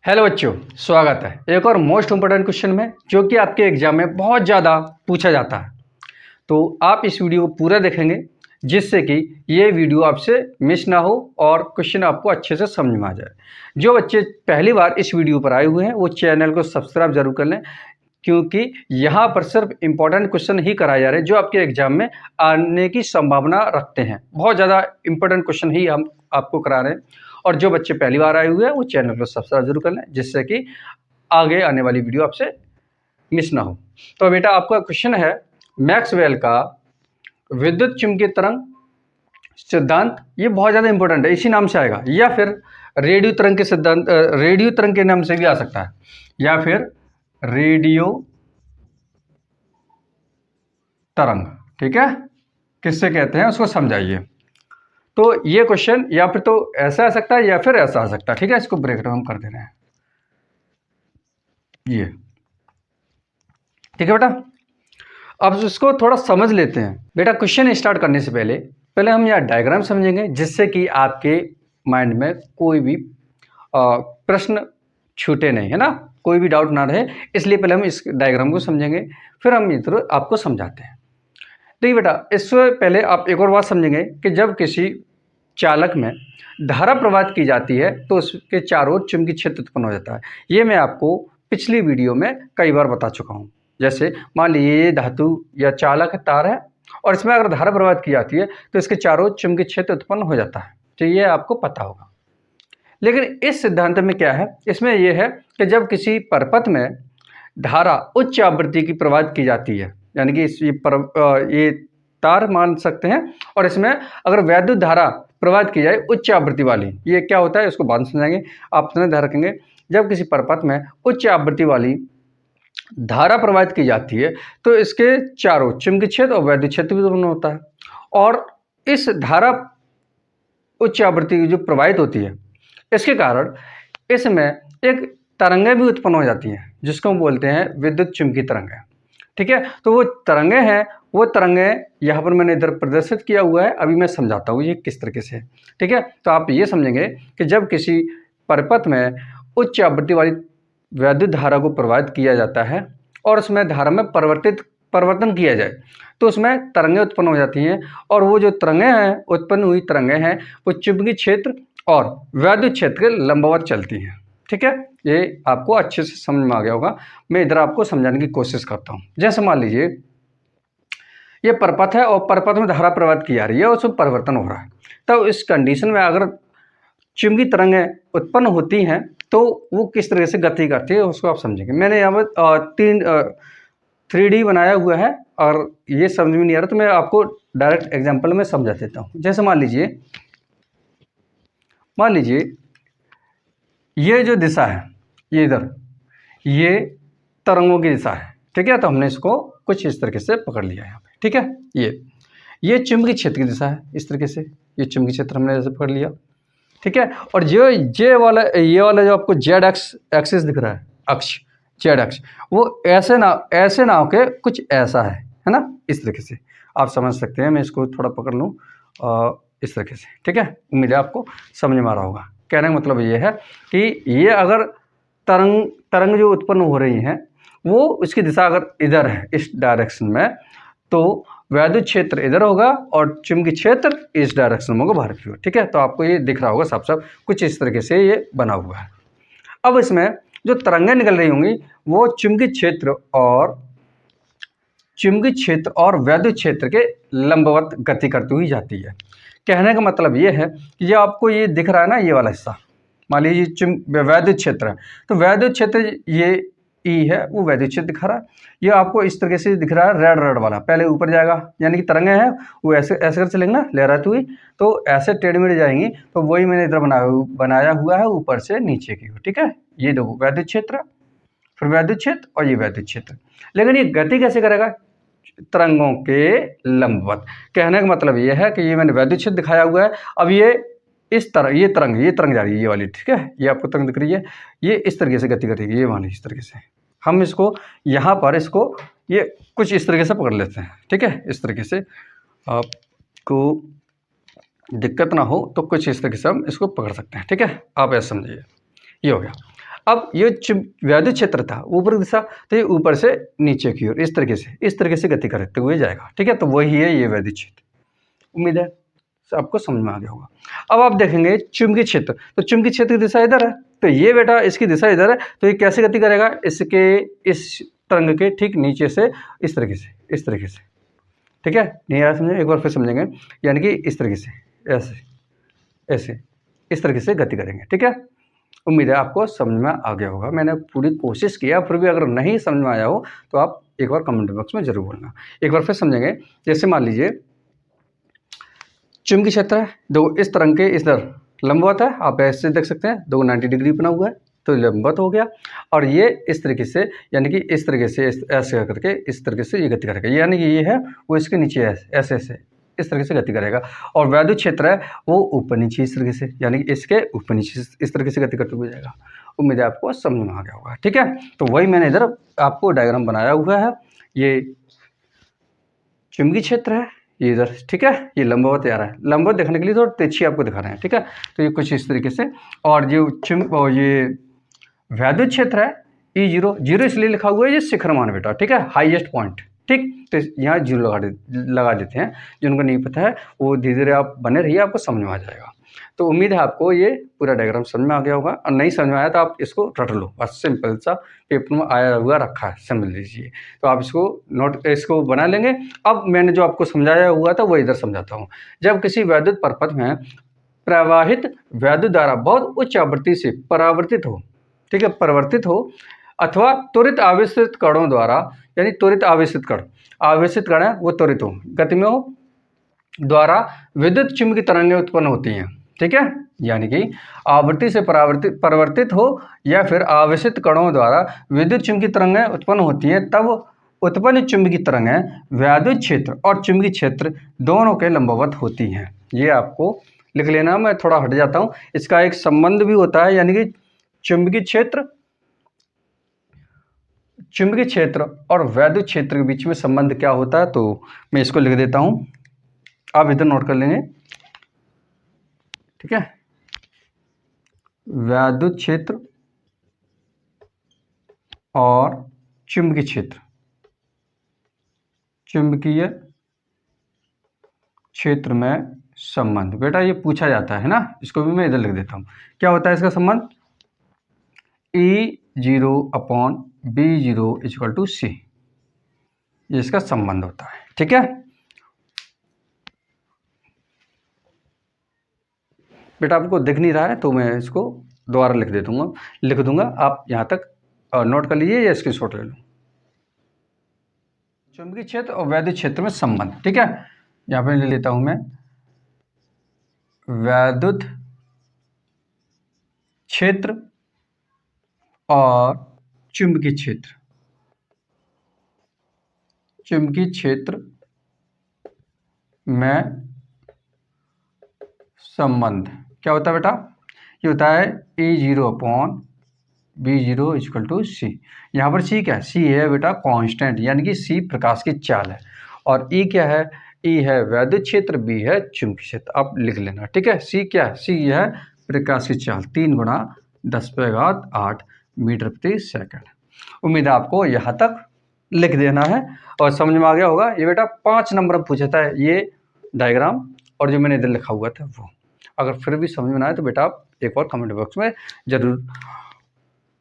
Hello बच्चों, स्वागत है एक और मोस्ट इम्पोर्टेंट क्वेश्चन में जो कि आपके एग्जाम में बहुत ज़्यादा पूछा जाता है। तो आप इस वीडियो को पूरा देखेंगे जिससे कि ये वीडियो आपसे मिस ना हो और क्वेश्चन आपको अच्छे से समझ में आ जाए। जो बच्चे पहली बार इस वीडियो पर आए हुए हैं वो चैनल को सब्सक्राइब जरूर कर लें, क्योंकि यहाँ पर सिर्फ इम्पोर्टेंट क्वेश्चन ही कराए जा रहे हैं जो आपके एग्जाम में आने की संभावना रखते हैं। बहुत ज़्यादा इम्पोर्टेंट क्वेश्चन ही हम आपको करा रहे हैं। और जो बच्चे पहली बार आए हुए हैं वो चैनल को सब्सक्राइब जरूर कर लें जिससे कि आगे आने वाली वीडियो आपसे मिस ना हो। तो बेटा आपका क्वेश्चन है मैक्सवेल का विद्युत चुंबकीय तरंग सिद्धांत। ये बहुत ज़्यादा इंपॉर्टेंट है, इसी नाम से आएगा, या फिर रेडियो तरंग के सिद्धांत, रेडियो तरंग के नाम से भी आ सकता है, या फिर रेडियो तरंग। ठीक है, किससे कहते हैं उसको समझाइए। तो ये क्वेश्चन या फिर तो ऐसा आ सकता है या फिर ऐसा आ सकता है। ठीक है, इसको ब्रेक डाउन कर दे रहे हैं ये। ठीक है बेटा, अब इसको थोड़ा समझ लेते हैं। बेटा क्वेश्चन स्टार्ट करने से पहले हम यहाँ डायग्राम समझेंगे जिससे कि आपके माइंड में कोई भी प्रश्न छूटे नहीं, है ना, कोई भी डाउट ना रहे। इसलिए पहले हम इस डायग्राम को समझेंगे, फिर हम इधर आपको समझाते हैं। देखिए बेटा, इससे पहले आप एक और बात समझेंगे कि जब किसी चालक में धारा प्रवाहित की जाती है तो उसके चारों ओर चुंबकीय क्षेत्र उत्पन्न हो जाता है। ये मैं आपको पिछली वीडियो में कई बार बता चुका हूँ। जैसे मान लीजिए ये धातु या चालक तार है और इसमें अगर धारा प्रवाहित की जाती है तो इसके चारों ओर चुंबकीय क्षेत्र उत्पन्न हो जाता है। तो ये आपको पता होगा। लेकिन इस सिद्धांत में क्या है, इसमें यह है कि जब किसी परपथ में धारा उच्च आवृत्ति की प्रवाहित की जाती है, यानी कि ये तार मान सकते हैं, और इसमें अगर वैद्युत धारा प्रवाहित की जाए उच्च आवृत्ति वाली, ये क्या होता है इसको बाद में समझाएंगे। आप ध्यान रखेंगे, जब किसी परपथ में उच्च आवृत्ति वाली धारा प्रवाहित की जाती है तो इसके चारों चुंबकीय क्षेत्र और वैद्युत क्षेत्र भी उत्पन्न होता है। और इस धारा उच्च आवृत्ति जो प्रवाहित होती है इसके कारण इसमें एक तरंगें भी उत्पन्न हो जाती हैं जिसको हम बोलते हैं विद्युत चुंबकीय तरंगें। ठीक है, तो वो तरंगें हैं, वो तरंगें यहाँ पर मैंने इधर प्रदर्शित किया हुआ है, अभी मैं समझाता हूँ ये किस तरीके से। ठीक है, तो आप ये समझेंगे कि जब किसी परिपथ में उच्च आवृत्ति वाली वैद्युत धारा को प्रवाहित किया जाता है और उसमें धारा में परिवर्तन किया जाए तो उसमें तरंगें उत्पन्न हो जाती हैं, और वो जो तरंगें हैं, उत्पन्न हुई तरंगें हैं, वो चुंबकीय क्षेत्र और वैद्युत क्षेत्र के लंबवत चलती हैं। ठीक है, ये आपको अच्छे से समझ में आ गया होगा। मैं इधर आपको समझाने की कोशिश करता हूँ। जैसे मान लीजिए ये परपथ है और परपथ में धारा प्रवाहित की जा रही है और उसमें परिवर्तन हो रहा है, तो इस कंडीशन में अगर चुंबकीय तरंगें उत्पन्न होती हैं तो वो किस तरह से गति करती है उसको आप समझेंगे। मैंने यहाँ पर 3D बनाया हुआ है और ये समझ में नहीं आ रहा तो मैं आपको डायरेक्ट एग्जांपल में समझा देता हूँ। जैसे मान लीजिए ये जो दिशा है, ये इधर, ये तरंगों की दिशा है। ठीक है, तो हमने इसको कुछ इस तरीके से पकड़ लिया यहाँ पे। ठीक है, ये चुंबकीय क्षेत्र की दिशा है, इस तरीके से ये चुंबकीय क्षेत्र हमने ऐसे पकड़ लिया। ठीक है, और जो ये वाला जो आपको जेड एक्सिस दिख रहा है, अक्ष जेड अक्ष, वो ऐसे ना होके कुछ ऐसा है ना, इस तरीके से आप समझ सकते हैं। मैं इसको थोड़ा पकड़ लूँ इस तरीके से। ठीक है, उम्मीद है आपको समझ में आ रहा होगा। कहने का मतलब ये है कि ये अगर तरंग जो उत्पन्न हो रही हैं वो उसकी दिशा अगर इधर है इस डायरेक्शन में, तो वैद्युत क्षेत्र इधर होगा और चुंबकीय क्षेत्र इस डायरेक्शन में होगा बाहर की ओर। ठीक है, तो आपको ये दिख रहा होगा साफ साफ कुछ इस तरीके से ये बना हुआ है। अब इसमें जो तरंगें निकल रही होंगी वो चुंबकीय क्षेत्र और वैद्युत क्षेत्र के लंबवत गति करती हुई जाती है। कहने का मतलब ये है कि ये आपको ये दिख रहा है ना, ये वाला हिस्सा, मान लीजिए वैद्युत क्षेत्र है, तो वैद्युत क्षेत्र ये ई है, वो वैद्युत क्षेत्र दिखा रहा है। ये आपको इस तरीके से दिख रहा है, रेड वाला पहले ऊपर जाएगा, यानी कि तरंगें हैं वो ऐसे कर चलेंगे ना, लहराती हुई, तो ऐसे टेढ़ी मेढ़ी जाएंगी। तो वही मैंने इधर बनाया हुआ है ऊपर से नीचे की ओर। ठीक है, ये देखो वैद्युत क्षेत्र, फिर वैद्युत क्षेत्र और ये वैद्युत क्षेत्र। लेकिन ये गति कैसे करेगा? तरंगों के लंबवत। कहने का मतलब ये है कि ये मैंने वैद्युत क्षेत्र दिखाया हुआ है। अब ये इस तरह ये तरंग जा रही है, ये वाली। ठीक है, ये आपको तरंग दिख रही है, ये इस तरीके से गति करेगी, ये वाली इस तरीके से। हम इसको यहाँ पर इसको ये कुछ इस तरीके से पकड़ लेते हैं। ठीक है, इस तरीके से आपको दिक्कत ना हो तो कुछ इस तरीके से हम इसको पकड़ सकते हैं। ठीक है, आप ऐसा समझिए, ये हो गया। अब ये वैद्युत क्षेत्र था ऊपर दिशा, तो ये ऊपर से नीचे की ओर इस तरीके से गति करते हुए जाएगा। ठीक है, तो वही है ये वैद्युत क्षेत्र। उम्मीद है आपको समझ में आ गया होगा। अब आप देखेंगे चुंबकीय क्षेत्र, तो चुंबकीय क्षेत्र की दिशा इधर है, तो ये बेटा इसकी दिशा इधर है, तो ये कैसे गति करेगा, इसके इस तरंग के ठीक नीचे से इस तरीके से। ठीक है, नहीं आया समझे, एक बार फिर समझेंगे, यानी कि इस तरीके से, ऐसे इस तरीके से गति करेंगे। ठीक है, उम्मीद है आपको समझ में आ गया होगा। मैंने पूरी कोशिश किया, फिर भी अगर नहीं समझ में आया हो तो आप एक बार कमेंट बॉक्स में जरूर बोलना। एक बार फिर समझेंगे, जैसे मान लीजिए चुंबकीय क्षेत्र है, दो इस तरंग के इधर लंबवत है, आप ऐसे देख सकते हैं, दो 90 डिग्री बना हुआ है, तो लंबवत हो गया, और ये इस तरीके से, यानी कि इस तरीके से ऐसे करके इस तरीके से ये गति करेगा, यानी कि ये है वो इसके नीचे ऐसे इस तरीके से गति करेगा। और वैद्युत क्षेत्र है वो ऊपर नीचे इस तरीके से, यानी कि इसके ऊपर नीचे इस तरीके से गति करते हुए जाएगा। उम्मीद है आपको समझ में आ गया होगा। ठीक है, तो वही मैंने इधर आपको डायग्राम बनाया हुआ है। ये चुंबकीय क्षेत्र है, ये इधर, ठीक है, ये लंबवत आ रहा है, लंबवत देखने के लिए थोड़ा तिरछी आपको दिखा रहे हैं। ठीक है, तो ये कुछ इस तरीके से, और ये वैद्युत क्षेत्र है E0 इसलिए लिखा हुआ है, ये शिखर मान बेटा। ठीक है, हाईएस्ट पॉइंट। ठीक, तो यहाँ 0 लगा देते हैं, जिनको नहीं पता है वो धीरे धीरे आप बने रहिए, आपको समझ में आ जाएगा। तो उम्मीद है आपको ये पूरा डायग्राम समझ में आ गया होगा, और नहीं समझ में आया तो आप इसको रट लो, बस सिंपल सा पेपर में आया हुआ रखा है, समझ लीजिए। तो आप इसको बना लेंगे। अब मैंने जो आपको समझाया हुआ था वो इधर समझाता हूँ। जब किसी वैद्युत परपथ में प्रवाहित वैद्युत धारा बहुत उच्च आवृत्ति से परावर्तित हो, ठीक है, परिवर्तित हो, अथवा त्वरित आवेशित कणों द्वारा, यानी त्वरित आवेशित कण है वो त्वरित हो, गति में हो, द्वारा विद्युत चुंबकीय तरंगें उत्पन्न होती हैं। ठीक है, यानी कि आवृत्ति से परिवर्तित हो या फिर आवेशित कणों द्वारा विद्युत चुंबकीय तरंगें उत्पन्न होती हैं, तब उत्पन्न चुंबकीय तरंगें वैद्युत क्षेत्र और चुंबकीय क्षेत्र दोनों के लंबवत होती हैं। ये आपको लिख लेना। मैं थोड़ा हट जाता हूँ, इसका एक संबंध भी होता है, यानी कि चुंबकीय क्षेत्र और वैद्युत क्षेत्र के बीच में संबंध क्या होता है, तो मैं इसको लिख देता हूं, आप इधर नोट कर लेंगे। ठीक है, वैद्युत क्षेत्र और चुंबकीय क्षेत्र में संबंध, बेटा ये पूछा जाता है ना, इसको भी मैं इधर लिख देता हूं। क्या होता है इसका संबंध, E0/B0 C, ये इसका संबंध होता है। ठीक है बेटा, आपको दिख नहीं रहा है तो मैं इसको दोबारा लिख दूंगा, आप यहां तक नोट कर लीजिए या स्क्रीनशॉट ले लो। चुंबकीय क्षेत्र और वैद्युत क्षेत्र में संबंध। ठीक है, यहां पे ले लेता हूं मैं, वैद्युत क्षेत्र और चुंबकीय क्षेत्र में संबंध क्या होता है बेटा, ये होता है E0/B0 C। यहाँ पर C क्या है, C है बेटा कांस्टेंट, यानी कि C प्रकाश की चाल है, और E क्या है, E है वैद्युत क्षेत्र, B है चुंबकीय क्षेत्र, आप लिख लेना। ठीक है, C क्या है, C है प्रकाश की चाल, 3 × 10⁸ मीटर प्रति सेकंड। उम्मीद है आपको यहाँ तक लिख देना है और समझ में आ गया होगा। ये बेटा 5 नंबर पूछा था ये डायग्राम, और जो मैंने इधर लिखा हुआ था वो। अगर फिर भी समझ में ना आए तो बेटा आप एक और कमेंट बॉक्स में जरूर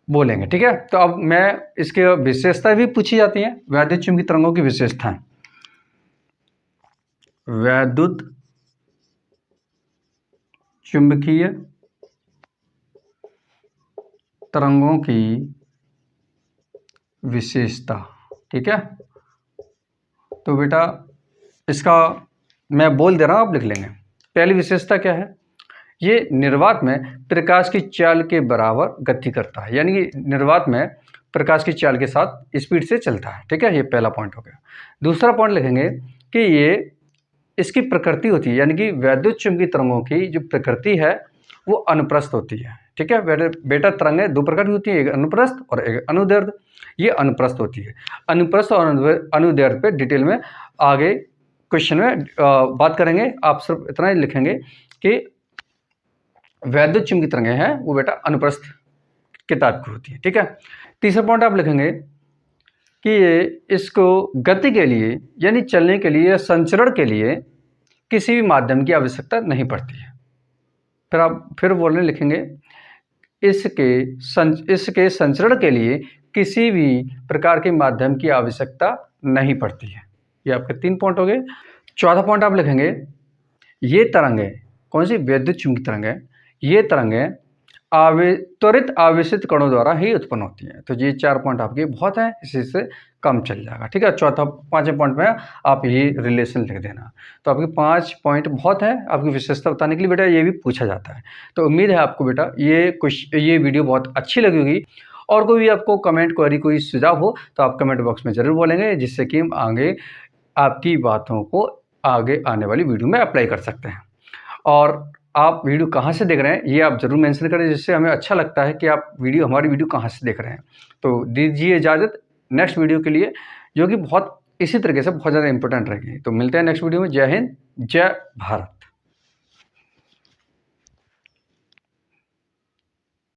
बोलेंगे। ठीक है, तो अब मैं इसके विशेषताएं भी पूछी जाती हैं, वैद्युत चुंबकीय तरंगों की विशेषताएं, वैद्युत चुंबकीय तरंगों की विशेषता। ठीक है, तो बेटा इसका मैं बोल दे रहा हूं, आप लिख लेंगे। पहली विशेषता क्या है, ये निर्वात में प्रकाश की चाल के बराबर गति करता है, यानी कि निर्वात में प्रकाश की चाल के साथ स्पीड से चलता है। ठीक है, ये पहला पॉइंट हो गया। दूसरा पॉइंट लिखेंगे कि ये इसकी प्रकृति होती है, यानी कि वैद्युत चुंबकीय तरंगों की जो प्रकृति है वो अनुप्रस्थ होती है। ठीक है बेटा, तरंगें 2 प्रकार की होती है, एक अनुप्रस्थ और एक अनुदैर्ध्य। ये अनुप्रस्थ होती है। अनुप्रस्थ और अनुदैर्ध्य पे डिटेल में आगे क्वेश्चन में बात करेंगे। आप सिर्फ इतना ही लिखेंगे कि वैद्युत चुंबकीय तरंगें हैं वो बेटा अनुप्रस्थ किताब की होती है, ठीक है। तीसरा पॉइंट आप लिखेंगे कि ये इसको गति के लिए यानी चलने के लिए या संचरण के लिए किसी भी माध्यम की आवश्यकता नहीं पड़ती है। फिर आप फिर बोलने लिखेंगे इसके संचरण के लिए किसी भी प्रकार के माध्यम की आवश्यकता नहीं पड़ती है। ये आपके 3 पॉइंट हो गए। चौथा पॉइंट आप लिखेंगे ये तरंगें कौन सी विद्युत चुंबकीय तरंगें, ये तरंगें त्वरित आवेशित कणों द्वारा ही उत्पन्न होती हैं। तो ये 4 पॉइंट आपके बहुत हैं, इसी से कम चल जाएगा, ठीक है। चौथा 5वें पॉइंट में आप ये रिलेशन लिख देना। तो आपके 5 पॉइंट बहुत है आपकी विशेषता बताने के लिए बेटा, ये भी पूछा जाता है। तो उम्मीद है आपको बेटा ये वीडियो बहुत अच्छी लगी होगी। और कोई भी आपको कमेंट क्वेरी कोई सुझाव हो तो आप कमेंट बॉक्स में ज़रूर बोलेंगे, जिससे कि हम आगे आपकी बातों को आगे आने वाली वीडियो में अप्लाई कर सकते हैं। और आप वीडियो कहाँ से देख रहे हैं ये आप ज़रूर मेंशन करें, जिससे हमें अच्छा लगता है कि आप हमारी वीडियो कहाँ से देख रहे हैं। तो दीजिए इजाज़त नेक्स्ट वीडियो के लिए, जो कि बहुत इसी तरीके से बहुत ज़्यादा इंपॉर्टेंट रहेगी। तो मिलते हैं नेक्स्ट वीडियो में। जय हिंद, जय भारत।